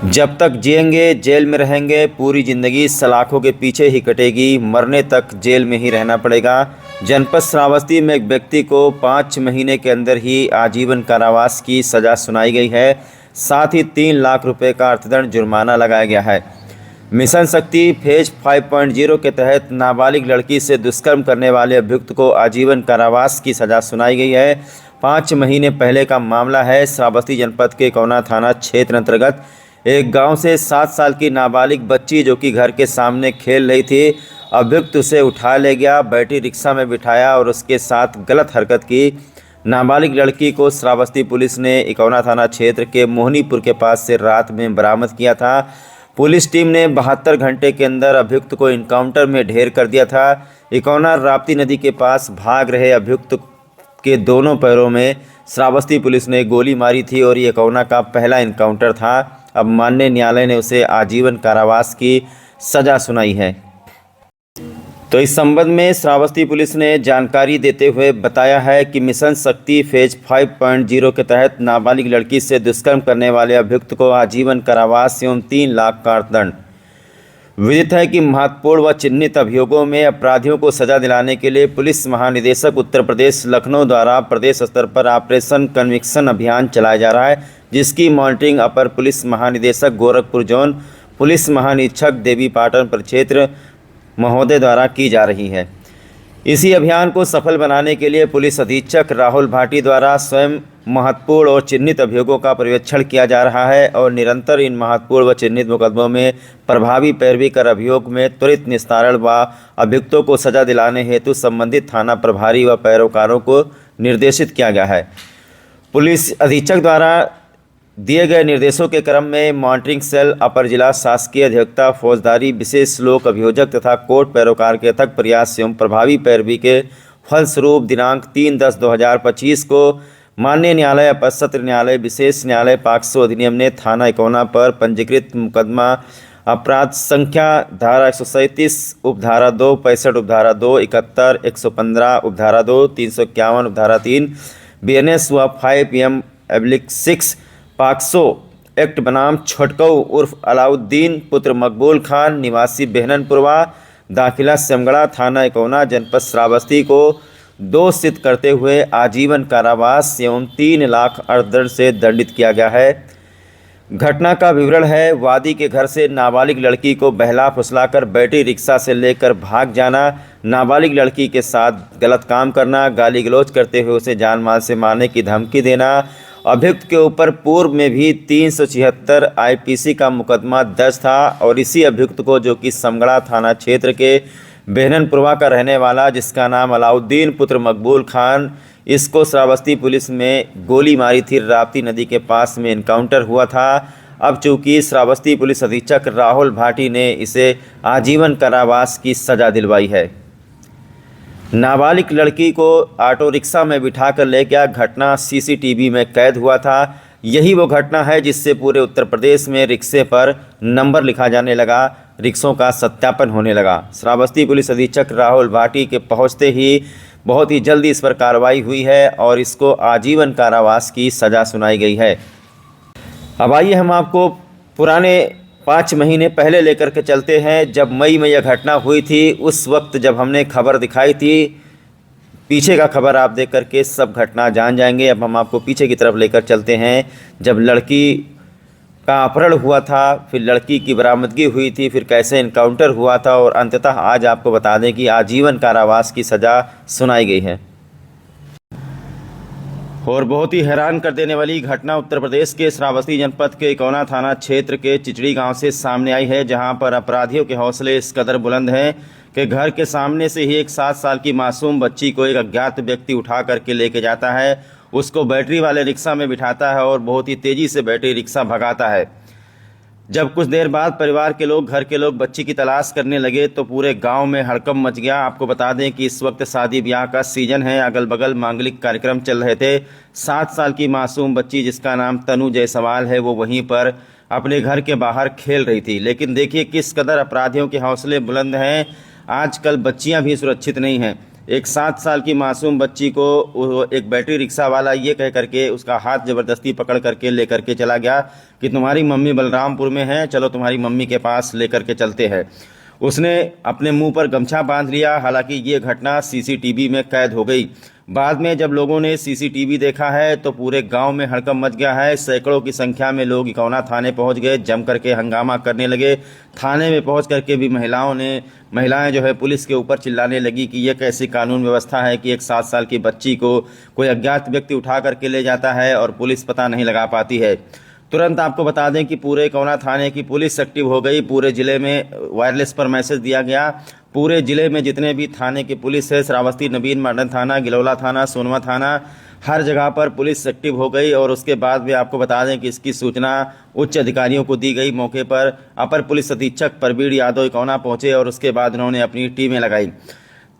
जब तक जिएंगे जेल में रहेंगे, पूरी ज़िंदगी सलाखों के पीछे ही कटेगी, मरने तक जेल में ही रहना पड़ेगा। जनपद श्रावस्ती में एक व्यक्ति को 5 महीने के अंदर ही आजीवन कारावास की सज़ा सुनाई गई है। साथ ही 3 लाख रुपए का अर्थदंड जुर्माना लगाया गया है। मिशन शक्ति फेज 5.0 के तहत नाबालिग लड़की से दुष्कर्म करने वाले अभियुक्त को आजीवन कारावास की सज़ा सुनाई गई है। 5 महीने पहले का मामला है। श्रावस्ती जनपद के कौना थाना क्षेत्र अंतर्गत एक गांव से 7 साल की नाबालिग बच्ची जो कि घर के सामने खेल रही थी, अभियुक्त उसे उठा ले गया, बैटरी रिक्शा में बिठाया और उसके साथ गलत हरकत की। नाबालिग लड़की को श्रावस्ती पुलिस ने इकौना थाना क्षेत्र के मोहनीपुर के पास से रात में बरामद किया था। पुलिस टीम ने 72 घंटे के अंदर अभियुक्त को इनकाउंटर में ढेर कर दिया था। इकौना राप्ती नदी के पास भाग रहे अभियुक्त के दोनों पैरों में श्रावस्ती पुलिस ने गोली मारी थी और ये इकौना का पहला इनकाउंटर था। अब माननीय न्यायालय ने उसे आजीवन कारावास की सज़ा सुनाई है। तो इस संबंध में श्रावस्ती पुलिस ने जानकारी देते हुए बताया है कि मिशन शक्ति फेज 5.0 के तहत नाबालिग लड़की से दुष्कर्म करने वाले अभियुक्त को आजीवन कारावास एवं 3 लाख का अर्थदंड। विदित है कि महत्वपूर्ण व चिन्हित अभियोगों में अपराधियों को सजा दिलाने के लिए पुलिस महानिदेशक उत्तर प्रदेश लखनऊ द्वारा प्रदेश स्तर पर ऑपरेशन कन्विक्शन अभियान चलाया जा रहा है, जिसकी मॉनिटरिंग अपर पुलिस महानिदेशक गोरखपुर जोन, पुलिस महानिरीक्षक देवी पाटन प्रक्षेत्र महोदय द्वारा की जा रही है। इसी अभियान को सफल बनाने के लिए पुलिस अधीक्षक राहुल भाटी द्वारा स्वयं महत्वपूर्ण और चिन्हित अभियोगों का पर्यवेक्षण किया जा रहा है और निरंतर इन महत्वपूर्ण व चिन्हित मुकदमों में प्रभावी पैरवी कर अभियोग में त्वरित निस्तारण व अभियुक्तों को सजा दिलाने हेतु संबंधित थाना प्रभारी व पैरोकारों को निर्देशित किया गया है। पुलिस अधीक्षक द्वारा दिए गए निर्देशों के क्रम में मॉनिटरिंग सेल, अपर जिला शासकीय अधिवक्ता, फौजदारी विशेष लोक अभियोजक तथा कोर्ट पैरोकार के अथक प्रयास एवं प्रभावी पैरवी के फलस्वरूप दिनांक 3/10/2025 को माननीय न्यायालय अपर सत्र न्यायालय विशेष न्यायालय पॉक्सो अधिनियम ने थाना इकौना पर पंजीकृत मुकदमा अपराध संख्या धारा 137 उपधारा 2, 65 उपधारा 2, 71, 115 उपधारा 2, 351 उपधारा 3 BNS व 5M/6 पॉक्सो एक्ट बनाम छटकऊ उर्फ अलाउद्दीन पुत्र मकबूल खान निवासी बेहननपुरवा दाखिला सेमगड़ा थाना इकौना जनपद श्रावस्ती को दोषित करते हुए आजीवन कारावास एवं 3 लाख अर्थदंड से दंडित किया गया है। घटना का विवरण है। वादी के घर से नाबालिग लड़की को बहला फुसलाकर बैटरी रिक्शा से लेकर भाग जाना, नाबालिग लड़की के साथ गलत काम करना, गाली गलौज करते हुए उसे जान माल से मारने की धमकी देना। अभियुक्त के ऊपर पूर्व में भी 376 IPC का मुकदमा दर्ज था और इसी अभियुक्त को, जो कि समगड़ा थाना क्षेत्र के बेहननपुरवा का रहने वाला, जिसका नाम अलाउद्दीन पुत्र मकबूल खान, इसको श्रावस्ती पुलिस में गोली मारी थी। राप्ती नदी के पास में इनकाउंटर हुआ था। अब चूंकि श्रावस्ती पुलिस अधीक्षक राहुल भाटी ने इसे आजीवन कारावास की सज़ा दिलवाई है। नाबालिग लड़की को ऑटो रिक्शा में बिठाकर ले गया, घटना CCTV में कैद हुआ था। यही वो घटना है जिससे पूरे उत्तर प्रदेश में रिक्शे पर नंबर लिखा जाने लगा, रिक्शों का सत्यापन होने लगा। श्रावस्ती पुलिस अधीक्षक राहुल भाटी के पहुंचते ही बहुत ही जल्दी इस पर कार्रवाई हुई है और इसको आजीवन कारावास की सज़ा सुनाई गई है। अब आइए हम आपको पुराने 5 महीने पहले लेकर के चलते हैं, जब मई में यह घटना हुई थी। उस वक्त जब हमने खबर दिखाई थी, पीछे का खबर आप देख करके सब घटना जान जाएंगे। अब हम आपको पीछे की तरफ लेकर चलते हैं, जब लड़की का अपहरण हुआ था, फिर लड़की की बरामदगी हुई थी, फिर कैसे इनकाउंटर हुआ था और अंततः आज आपको बता दें कि आजीवन कारावास की सज़ा सुनाई गई है। और बहुत ही हैरान कर देने वाली घटना उत्तर प्रदेश के श्रावस्ती जनपद के इकौना थाना क्षेत्र के चिचड़ी गांव से सामने आई है, जहां पर अपराधियों के हौसले इस कदर बुलंद हैं कि घर के सामने से ही एक 7 साल की मासूम बच्ची को एक अज्ञात व्यक्ति उठा करके लेके जाता है, उसको बैटरी वाले रिक्शा में बिठाता है और बहुत ही तेज़ी से बैटरी रिक्शा भगाता है। जब कुछ देर बाद परिवार के लोग, घर के लोग बच्ची की तलाश करने लगे तो पूरे गांव में हड़कंप मच गया। आपको बता दें कि इस वक्त शादी ब्याह का सीजन है, अगल बगल मांगलिक कार्यक्रम चल रहे थे। 7 साल की मासूम बच्ची, जिसका नाम तनु जायसवाल है, वो वहीं पर अपने घर के बाहर खेल रही थी। लेकिन देखिए किस कदर अपराधियों के हौसले बुलंद हैं। आजकल बच्चियां भी सुरक्षित नहीं हैं। एक 7 साल की मासूम बच्ची को एक बैटरी रिक्शा वाला ये कह करके उसका हाथ ज़बरदस्ती पकड़ करके लेकर के चला गया कि तुम्हारी मम्मी बलरामपुर में है, चलो तुम्हारी मम्मी के पास लेकर के चलते हैं। उसने अपने मुंह पर गमछा बांध लिया। हालांकि ये घटना सीसीटीवी में कैद हो गई। बाद में जब लोगों ने सीसीटीवी देखा है तो पूरे गांव में हड़कंप मच गया है। सैकड़ों की संख्या में लोग इकौना थाने पहुंच गए, जम करके हंगामा करने लगे। थाने में पहुंच करके भी महिलाएं जो है पुलिस के ऊपर चिल्लाने लगी कि ये कैसी कानून व्यवस्था है कि एक 7 साल की बच्ची को कोई अज्ञात व्यक्ति उठा करके ले जाता है और पुलिस पता नहीं लगा पाती है। तुरंत आपको बता दें कि पूरे इकौना थाने की पुलिस एक्टिव हो गई। पूरे ज़िले में वायरलेस पर मैसेज दिया गया। पूरे ज़िले में जितने भी थाने की पुलिस है, श्रावस्ती, नवीन मॉडर्न थाना, गिलौला थाना, सोनवा थाना, हर जगह पर पुलिस एक्टिव हो गई। और उसके बाद भी आपको बता दें कि इसकी सूचना उच्च अधिकारियों को दी गई। मौके पर अपर पुलिस अधीक्षक प्रवीण यादव इकौना पहुंचे और उसके बाद उन्होंने अपनी टीमें लगाई।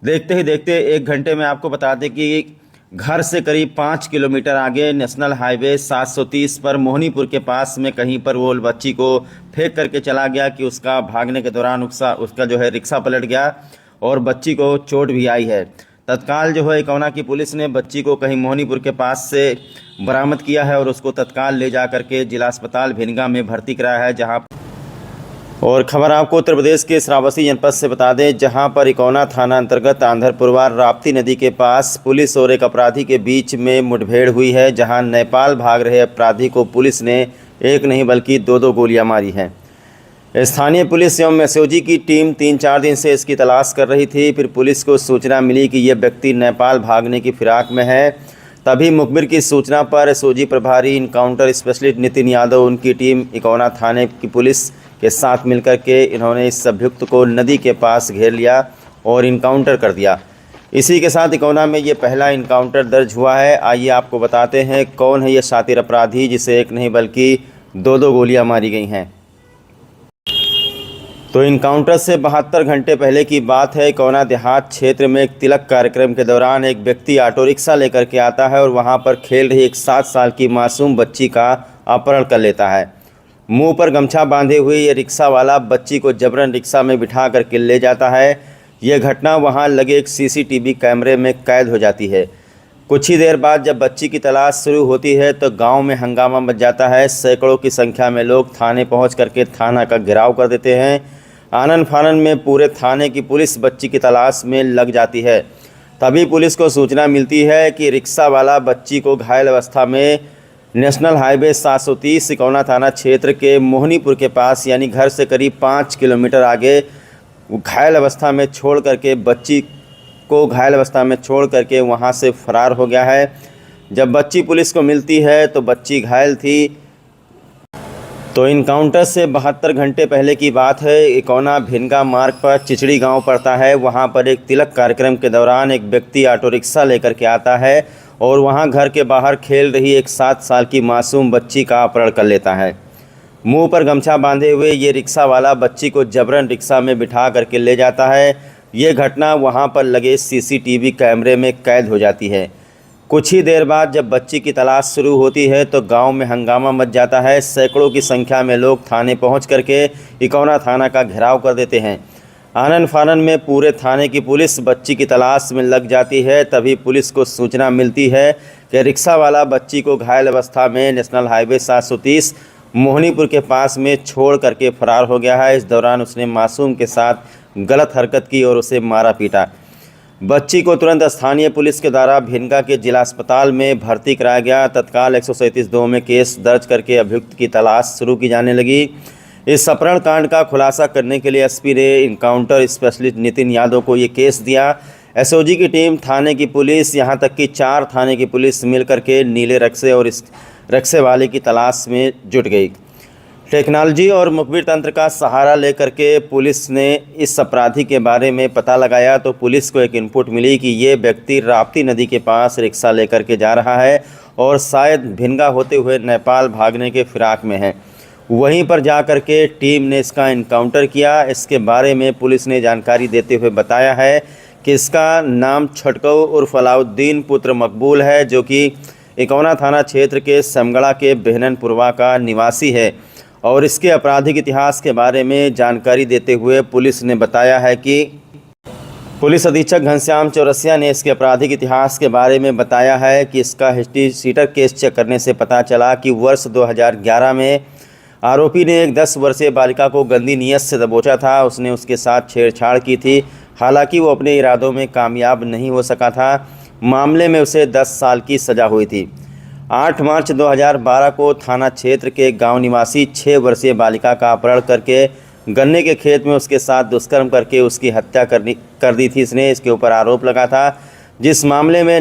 देखते ही देखते 1 घंटे में आपको बता दें कि घर से करीब 5 किलोमीटर आगे नेशनल हाईवे 730 पर मोहनीपुर के पास में कहीं पर वो बच्ची को फेंक करके चला गया कि उसका भागने के दौरान उसका जो है रिक्शा पलट गया और बच्ची को चोट भी आई है। तत्काल जो है इकौना की पुलिस ने बच्ची को कहीं मोहनीपुर के पास से बरामद किया है और उसको तत्काल ले जा करके जिला अस्पताल भिनगा में भर्ती कराया है। जहां और खबर आपको उत्तर प्रदेश के श्रावस्ती जनपद से बता दें, जहां पर इकौना थाना अंतर्गत आंध्रपुरवार राप्ती नदी के पास पुलिस और एक अपराधी के बीच में मुठभेड़ हुई है। जहां नेपाल भाग रहे अपराधी को पुलिस ने एक नहीं बल्कि 2 गोलियां मारी हैं। स्थानीय पुलिस एवं एसओजी की टीम 3-4 दिन से इसकी तलाश कर रही थी। फिर पुलिस को सूचना मिली कि ये व्यक्ति नेपाल भागने की फिराक में है। तभी मुखबिर की सूचना पर एसओजी प्रभारी इनकाउंटर स्पेशलिस्ट नितिन यादव, उनकी टीम इकौना थाने की पुलिस के साथ मिलकर के इन्होंने इस अभियुक्त को नदी के पास घेर लिया और इनकाउंटर कर दिया। इसी के साथ इकौना में ये पहला इनकाउंटर दर्ज हुआ है। आइए आपको बताते हैं कौन है ये शातिर अपराधी जिसे एक नहीं बल्कि 2 गोलियां मारी गई हैं। तो इनकाउंटर से 72 घंटे पहले की बात है। इकौना देहात क्षेत्र में एक तिलक कार्यक्रम के दौरान एक व्यक्ति ऑटो रिक्शा लेकर के आता है और वहां पर खेल रही एक 7 साल की मासूम बच्ची का अपहरण कर लेता है। मुंह पर गमछा बांधे हुए ये रिक्शा वाला बच्ची को जबरन रिक्शा में बिठा करके ले जाता है। यह घटना वहां लगे एक सीसीटीवी कैमरे में कैद हो जाती है। कुछ ही देर बाद जब बच्ची की तलाश शुरू होती है तो गांव में हंगामा मच जाता है। सैकड़ों की संख्या में लोग थाने पहुंच करके थाना का घेराव कर देते हैं। आनन फानन में पूरे थाने की पुलिस बच्ची की तलाश में लग जाती है। तभी पुलिस को सूचना मिलती है कि रिक्शा वाला बच्ची को घायल अवस्था में नेशनल हाईवे 730 इकौना थाना क्षेत्र के मोहनीपुर के पास यानी घर से करीब 5 किलोमीटर आगे घायल अवस्था में छोड़ करके वहां से फरार हो गया है। जब बच्ची पुलिस को मिलती है तो बच्ची घायल थी। तो इनकाउंटर से 72 घंटे पहले की बात है। इकौना भिनगा मार्ग पर चिचड़ी गांव पड़ता है। वहां पर एक तिलक कार्यक्रम के दौरान एक व्यक्ति ऑटो रिक्शा लेकर के आता है और वहां घर के बाहर खेल रही एक 7 साल की मासूम बच्ची का अपहरण कर लेता है। मुंह पर गमछा बांधे हुए ये रिक्शा वाला बच्ची को जबरन रिक्शा में बिठा करके ले जाता है। ये घटना वहां पर लगे सीसीटीवी कैमरे में कैद हो जाती है। कुछ ही देर बाद जब बच्ची की तलाश शुरू होती है तो गांव में हंगामा मच जाता है। सैकड़ों की संख्या में लोग थाने पहुंच करके इकौना थाना का घेराव कर देते हैं। आनन फानन में पूरे थाने की पुलिस बच्ची की तलाश में लग जाती है। तभी पुलिस को सूचना मिलती है कि रिक्शा वाला बच्ची को घायल अवस्था में नेशनल हाईवे 730 मोहनीपुर के पास में छोड़ करके फरार हो गया है। इस दौरान उसने मासूम के साथ गलत हरकत की और उसे मारा पीटा। बच्ची को तुरंत स्थानीय पुलिस के द्वारा भिनगा के जिला अस्पताल में भर्ती कराया गया। तत्काल 137(2) में केस दर्ज करके अभियुक्त की तलाश शुरू की जाने लगी। इस अपहरण कांड का खुलासा करने के लिए एसपी ने इनकाउंटर स्पेशलिस्ट नितिन यादव को ये केस दिया। एसओजी की टीम, थाने की पुलिस, यहाँ तक कि 4 थाने की पुलिस मिलकर के नीले रक्शे और इस रक्शे वाले की तलाश में जुट गई। टेक्नोलॉजी और मुखबिर तंत्र का सहारा लेकर के पुलिस ने इस अपराधी के बारे में पता लगाया तो पुलिस को एक इनपुट मिली कि ये व्यक्ति राप्ती नदी के पास रिक्शा लेकर के जा रहा है और शायद भिनगा होते हुए नेपाल भागने के फिराक में है। वहीं पर जाकर के टीम ने इसका इनकाउंटर किया। इसके बारे में पुलिस ने जानकारी देते हुए बताया है कि इसका नाम छटकऊ उर्फ अलाउद्दीन पुत्र मकबूल है, जो कि इकौना थाना क्षेत्र के समगड़ा के बेहननपुरवा का निवासी है। और इसके आपराधिक इतिहास के बारे में जानकारी देते हुए पुलिस ने बताया है कि पुलिस अधीक्षक घनश्याम चौरसिया ने इसके आपराधिक इतिहास के बारे में बताया है कि इसका हिस्ट्री शीटर केस चेक करने से पता चला कि वर्ष 2011 में आरोपी ने एक 10 वर्षीय बालिका को गंदी नीयत से दबोचा था। उसने उसके साथ छेड़छाड़ की थी। हालांकि वो अपने इरादों में कामयाब नहीं हो सका था। मामले में उसे 10 साल की सज़ा हुई थी। 8 मार्च 2012 को थाना क्षेत्र के गांव निवासी 6 वर्षीय बालिका का अपहरण करके गन्ने के खेत में उसके साथ दुष्कर्म करके उसकी हत्या कर दी थी इसने। इसके ऊपर आरोप लगा था, जिस मामले में